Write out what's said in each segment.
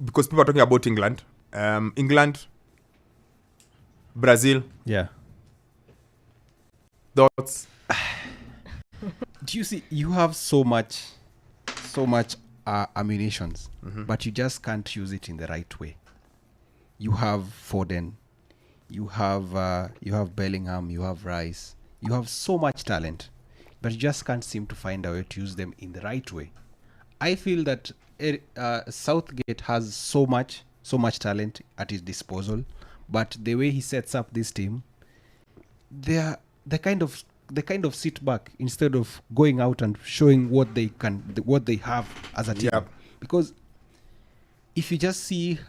because people are talking about England. England, Brazil. Yeah. Thoughts? Do you see? You have so much ammunitions, but you just can't use it in the right way. You have Foden, you have Bellingham, you have Rice. You have so much talent, but you just can't seem to find a way to use them in the right way. I feel that Southgate has so much talent at his disposal, but the way he sets up this team, they kind of sit back instead of going out and showing what they have as a team. Yep. Because if you just see,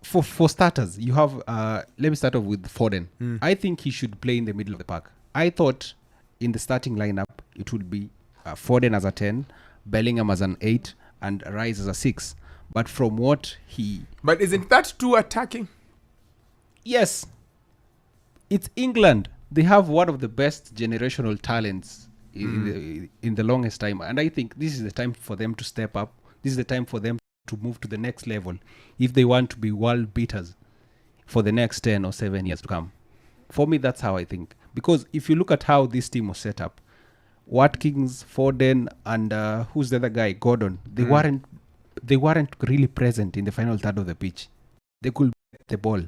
for starters, you have let me start off with Foden. I think he should play in the middle of the pack. I thought in the starting lineup it would be Foden as a 10, Bellingham as an 8, and Rice as a 6. But from what he... But isn't that too attacking? Yes. It's England. They have one of the best generational talents in the longest time. And I think this is the time for them to step up. This is the time for them to move to the next level if they want to be world beaters for the next 10 or 7 years to come. For me, that's how I think. Because if you look at how this team was set up, Watkins, Foden, and who's the other guy, Gordon, they weren't really present in the final third of the pitch. They could get the ball.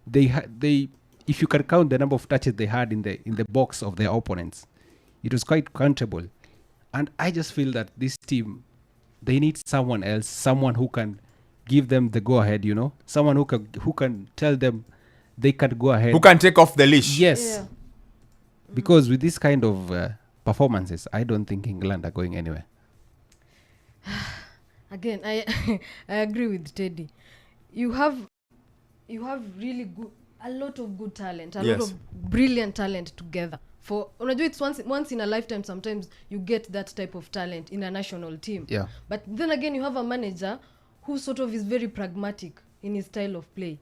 They if you can count the number of touches they had in the box of their opponents, it was quite countable. And I just feel that this team, they need someone else, someone who can give them the go ahead, someone who can tell them they can go ahead, who can take off the leash. Yes. Yeah. Because with this kind of performances, I don't think England are going anywhere. Again, I agree with Teddy. You have really a lot of good talent, a lot of brilliant talent together. For it's once in a lifetime. Sometimes you get that type of talent in a national team. Yeah. But then again, you have a manager who sort of is very pragmatic in his style of play.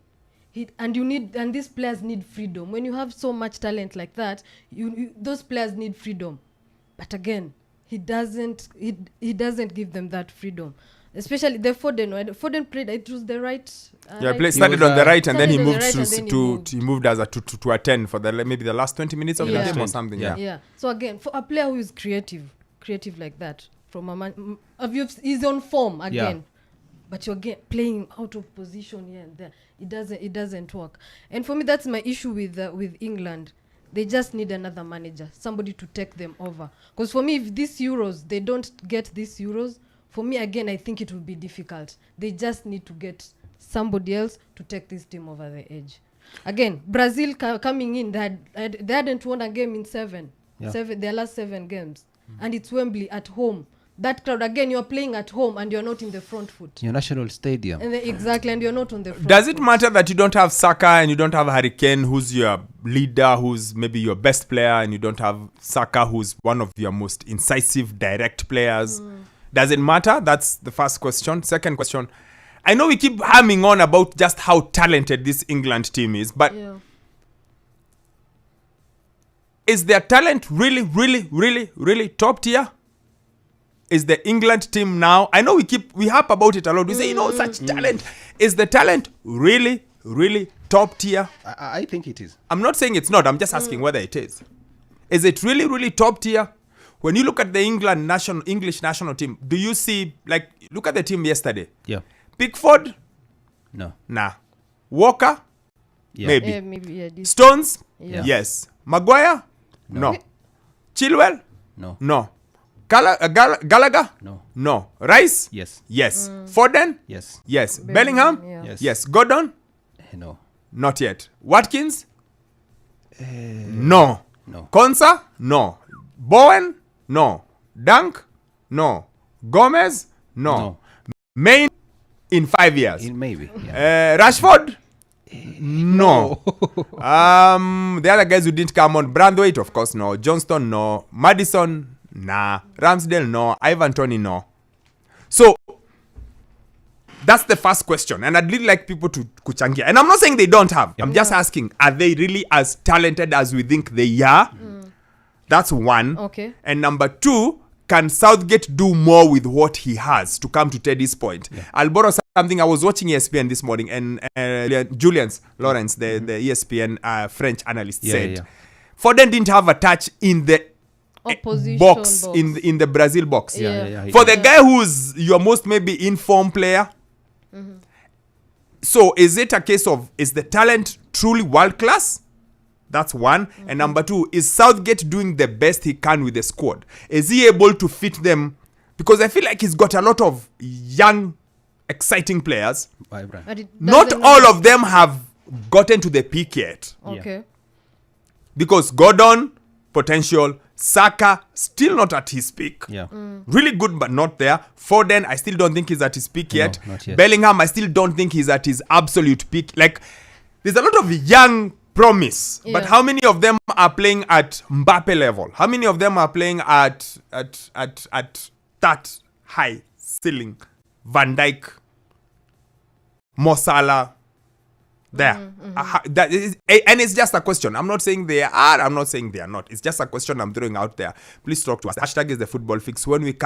And these players need freedom. When you have so much talent like that, those players need freedom. But again, he doesn't give them that freedom. Especially the Foden. Foden played, it was the right. Started on the right, and then he moved he moved as to a 10 for maybe the last 20 minutes of the game or something. Yeah. So again, for a player who is creative like that, from a man, he's on form again. Yeah. But you're playing out of position here and there. It doesn't work. And for me, that's my issue with England. They just need another manager, somebody to take them over. Because for me, if these Euros, they don't get these Euros, for me, again, I think it will be difficult. They just need to get somebody else to take this team over the edge. Again, Brazil coming in, they hadn't won a game in their last 7 games. And it's Wembley at home. That crowd, again, you're playing at home and you're not in the front foot. Your national stadium. Exactly, and you're not on the front Does foot. it matter that you don't have Saka and you don't have Harry Kane, who's your leader, who's maybe your best player, and you don't have Saka, who's one of your most incisive, direct players? Does it matter? That's the first question. Second question, I know we keep hammering on about just how talented this England team is, but is their talent really, really, really, really top tier? Is the England team now? I know we harp about it a lot. We say, such talent. Is the talent really, really top tier? I think it is. I'm not saying it's not. I'm just asking whether it is. Is it really, really top tier? When you look at the English national team, do you see, look at the team yesterday? Yeah. Pickford? No. Nah. Walker? Yeah. Maybe. Stones? Yeah. Yes. Maguire? No. Chilwell? No. Gallagher? No. Rice? Yes. Foden? Yes. Bellingham? Yes. Gordon? No. Not yet. Watkins? No. Konsa? No. Bowen? No. Dunk? No. Gomez? No. Main in 5 years? Maybe. Rashford? No. The other guys who didn't come on, Brandwaite, of course, no. Johnston, no. Maddison, nah. Ramsdale, no. Ivan Toney, no. So that's the first question, and I'd really like people to kuchangia. And I'm not saying they don't have. I'm just asking, are they really as talented as we think they are? That's one. Okay. And number 2, can Southgate do more with what he has, to come to Teddy's point? I'll borrow something. I was watching ESPN this morning, and Julian's Lawrence, the ESPN French analyst, said Foden didn't have a touch in the Opposition box. In the Brazil box. For the guy who's your most maybe informed player. So is it a case of, is the talent truly world class? That's one. And number two, is Southgate doing the best he can with the squad? Is he able to fit them? Because I feel like he's got a lot of young, exciting players. Not all of them have gotten to the peak yet. Okay. Because Gordon, potential. Saka, still not at his peak. Really good, but not there. Foden, I still don't think he's at his peak yet. Not yet. Bellingham, I still don't think he's at his absolute peak. Like, there's a lot of young promise. But how many of them are playing at Mbappe level? How many of them are playing at that high ceiling? Van Dijk, Mo Salah, there. That is, and it's just a question. I'm not saying they are, I'm not saying they are not. It's just a question I'm throwing out there. Please talk to us. Hashtag is the football fix. When we come